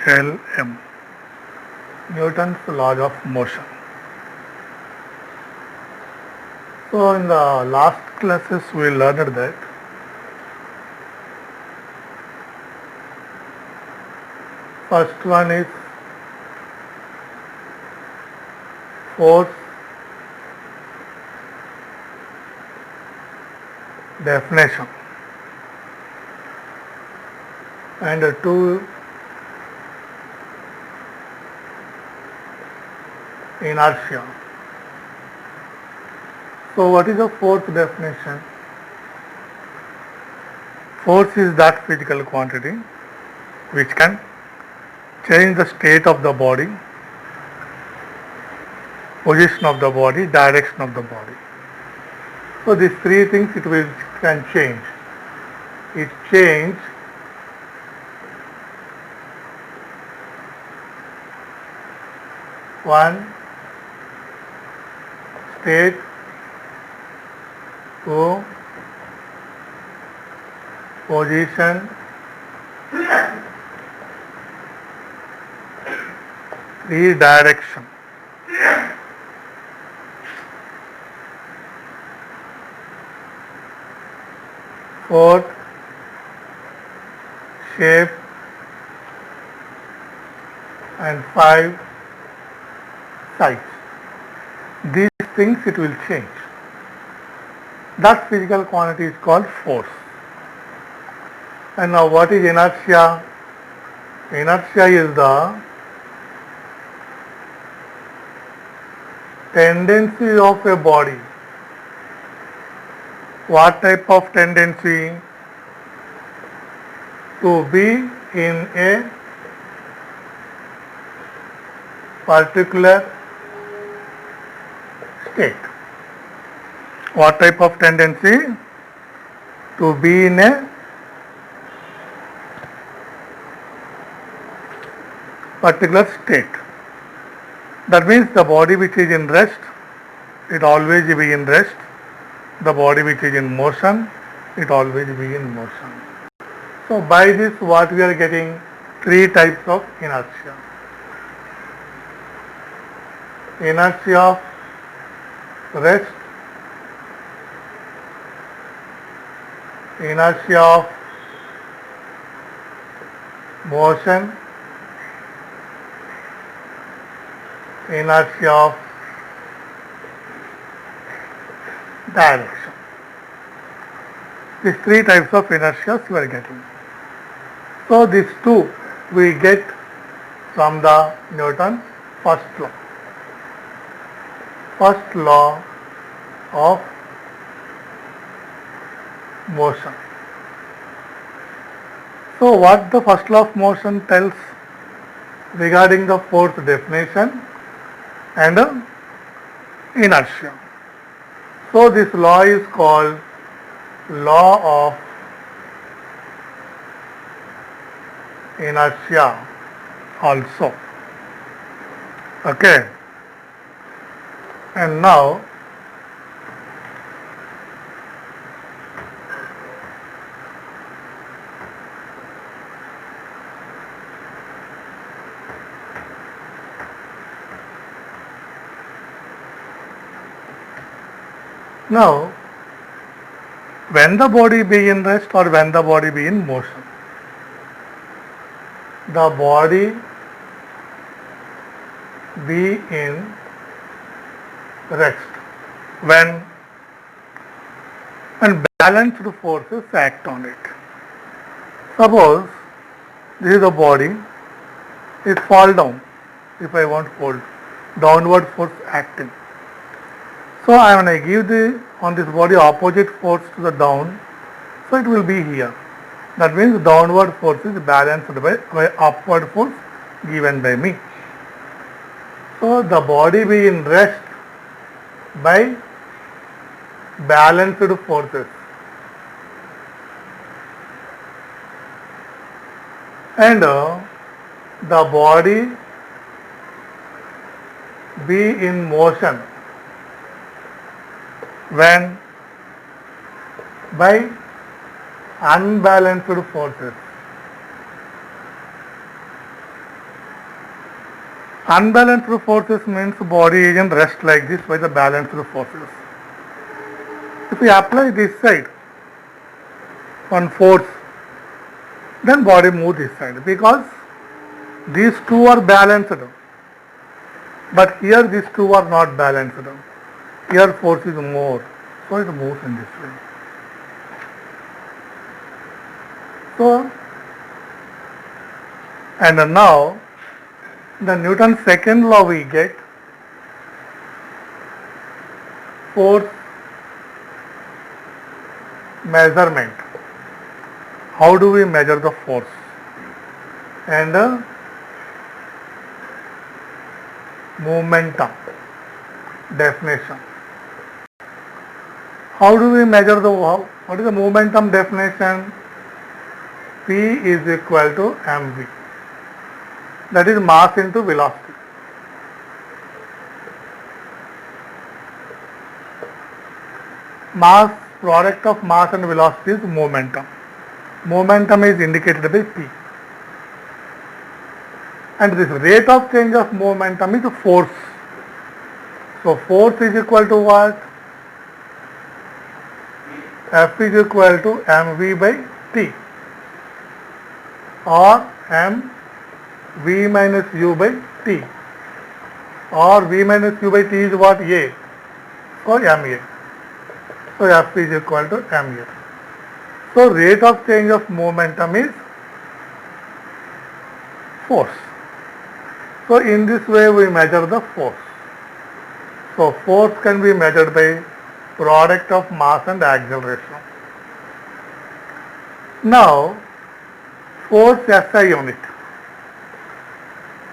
LM, Newton's laws of motion. So in the last classes we learned that first one is force definition and two inertia. So what is the fourth definition? Force is that physical quantity which can change the state of the body, position of the body, direction of the body. So these three things can change. It change one state to position, three direction. Fourth, shape, and five, size. These things it will change. That physical quantity is called force. And now what is inertia? Inertia is the tendency of a body. What type of tendency? To be in a particular state. What type of tendency? To be in a particular state. That means the body which is in rest, it always be in rest. The body which is in motion, it always be in motion. So by this what we are getting? Three types of inertia. Inertia of rest, inertia of motion, inertia of direction. These three types of inertia you are getting. So these two we get from the Newton's first law. First law of motion. So what the first law of motion tells regarding the force definition and inertia. So this law is called law of inertia also. Okay. And now when the body be in rest or when the body be in motion, the body be in rest when balanced forces act on it. Suppose this is the body, it fall down. If I want fall, downward force acting. So I am going to give on this body opposite force to the down, so it will be here. That means downward force is balanced by upward force given by me. So the body be in rest by balanced forces. And the body be in motion when by unbalanced forces. Unbalanced forces means body is in rest like this by the balanced forces. If we apply this side one force, then body move this side because these two are balanced. But here these two are not balanced. Here force is more, so it moves in this way. So, and now the Newton's second law we get force measurement. How do we measure the force? And momentum definition. How do we measure what is the momentum definition? P is equal to mv. That is mass into velocity. Mass, product of mass and velocity is momentum. Momentum is indicated by P. And this rate of change of momentum is force. So force is equal to what? F is equal to mv by T, or mv minus u by T, or v minus u by T is what? A. So ma. So F is equal to ma. So rate of change of momentum is force. So in this way we measure the force. So force can be measured by product of mass and acceleration. Now force SI unit.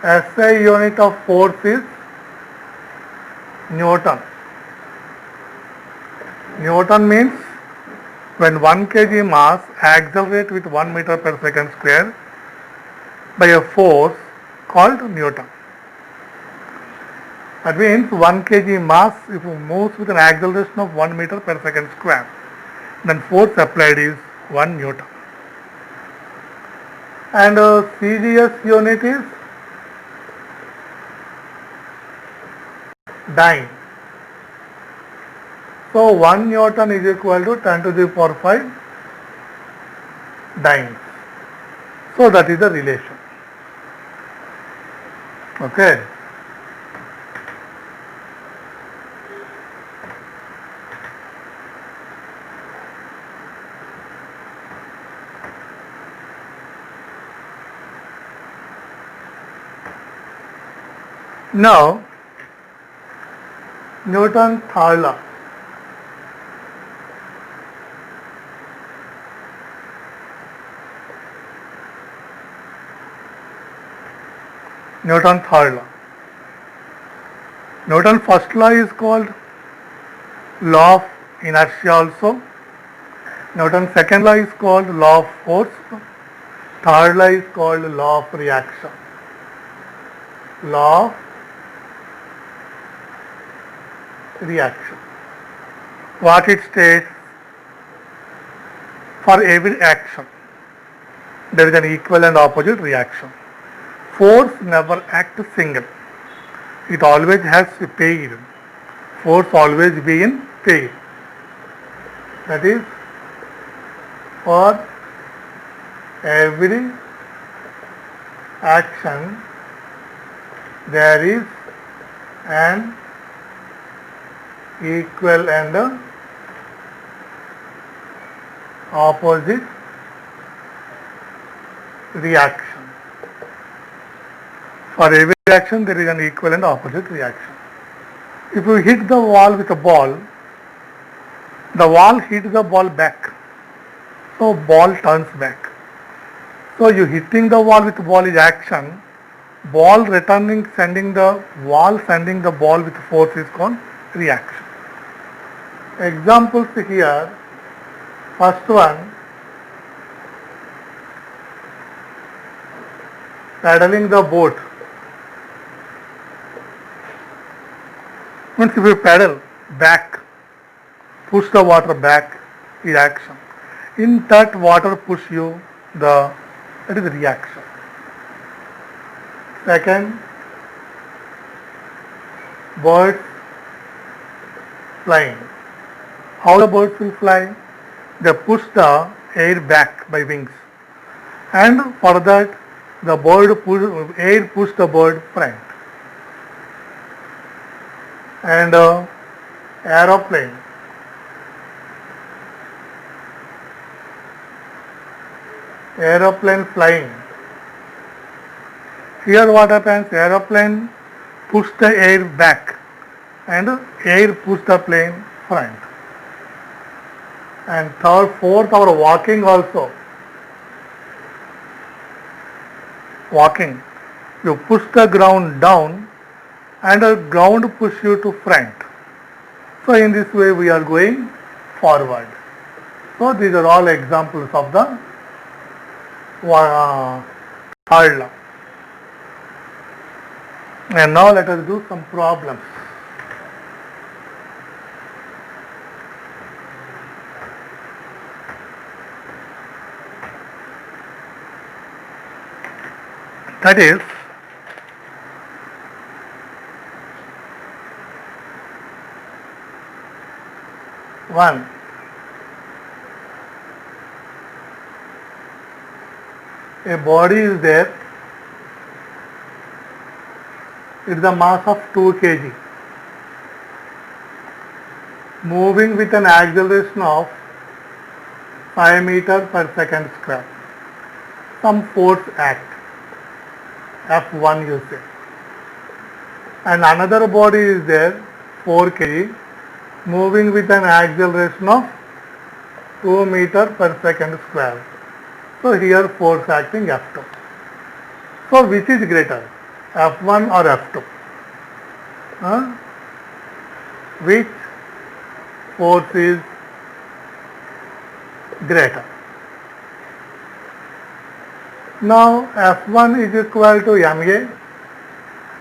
SI unit of force is Newton. Newton means when 1 kg mass accelerates with 1 meter per second square by a force called Newton. That means 1 kg mass, if it moves with an acceleration of 1 meter per second square, then force applied is 1 Newton. And CGS unit is dyne. So 1 Newton is equal to 10 to the power 5 dynes. So that is the relation. Okay. Now, Newton's third law. Newton's third law. Newton's first law is called law of inertia also. Newton's second law is called law of force. Third law is called law of reaction. Law of reaction. What it states? For every action, there is an equal and opposite reaction. Force never acts single. It always has a pair. Force always be in pair. That is, for every action, there is an equal and opposite reaction. For every reaction there is an equal and opposite reaction. If you hit the wall with a ball, the wall hits the ball back. So ball turns back. So you hitting the wall with ball is action. Ball returning, sending the ball with force is called reaction. Examples here. First one, paddling the boat. Means if you paddle back, push the water back is action. In that water push you, that is reaction. Second, birds flying. How the birds will fly? They push the air back by wings, and for that the air push the bird front. And aeroplane. Aeroplane flying. Here what happens? Aeroplane push the air back and air push the plane front. And third, fourth, our walking also. Walking. You push the ground down and the ground push you to front. So in this way we are going forward. So these are all examples of the third law. And now let us do some problems. That is, one, a body is there, it is a mass of 2 kg, moving with an acceleration of 5 meters per second square. Some force act, F1 you say. And another body is there, 4 kg, moving with an acceleration of 2 meters per second square. So here force acting F2. So which is greater, F1 or F2? Which force is greater? Now F1 is equal to MA,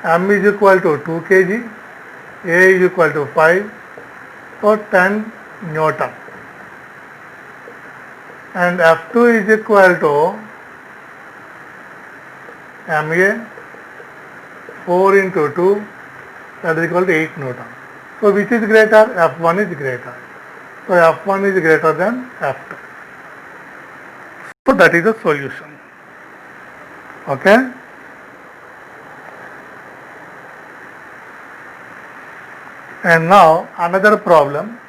M is equal to 2 kg, A is equal to 5, so 10 Newton. And F2 is equal to MA, 4 into 2, that is equal to 8 Newton. So which is greater? F1 is greater. So F1 is greater than F2. So that is the solution. Okay? And now another problem.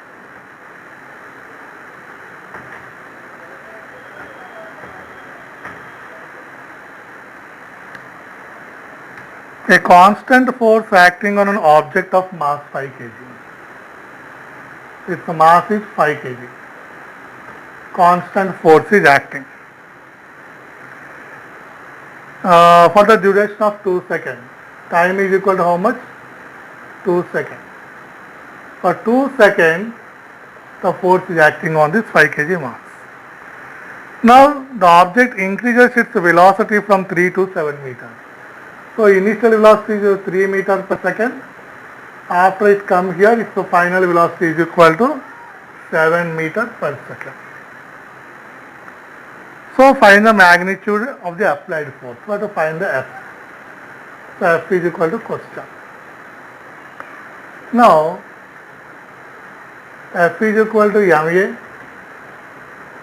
A constant force acting on an object of mass 5 kg. Its mass is 5 kg. Constant force is acting. For the duration of 2 seconds. Time is equal to how much? 2 seconds. For 2 seconds, the force is acting on this 5 kg mass. Now, the object increases its velocity from 3 to 7 meters. So, initial velocity is 3 meters per second. After it comes here, its final velocity is equal to 7 meters per second. So, find the magnitude of the applied force. We have to find the F. So, F is equal to question. Now, F is equal to MA,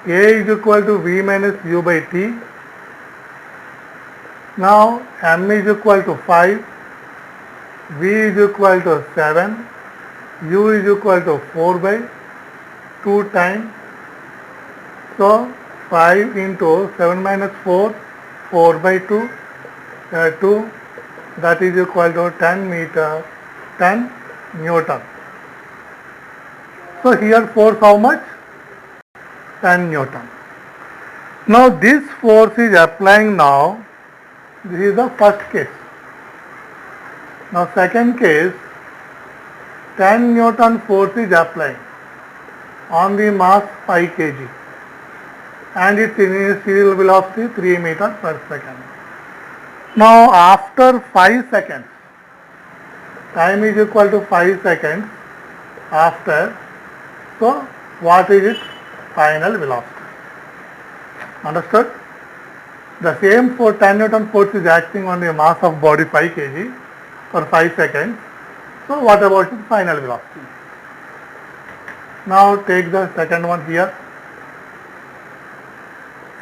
A is equal to V minus U by T. Now, M is equal to 5, V is equal to 7, U is equal to 4 by 2 times. So, 5 into 7 minus 4, 4 by 2, 2, that is equal to 10 Newton. So, here force how much? 10 Newton. Now, this force is applying now. This is the first case. Now, second case, 10 Newton force is applying on the mass 5 kg and its initial velocity 3 meters per second. Now, after 5 seconds, time is equal to 5 seconds after, so what is its final velocity? Understood? The same for 10 Newton force is acting on the mass of body 5 kg for 5 seconds. So what about the final velocity? Now take the second one here.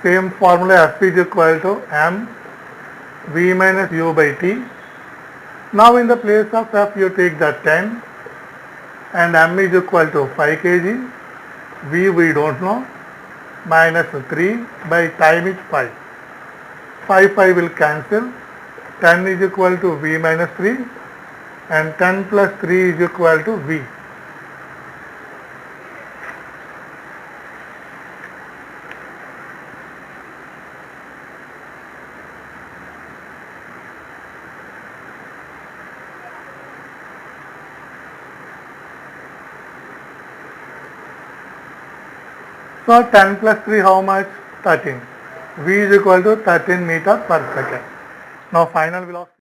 Same formula, F is equal to m v minus u by t. Now in the place of F you take the 10 and m is equal to 5 kg, v we don't know, minus 3 by time is 5. 5 will cancel, 10 is equal to v minus 3 and 10 plus 3 is equal to v. So 10 plus 3 how much? 13. V is equal to 13 meter per second. Now final velocity.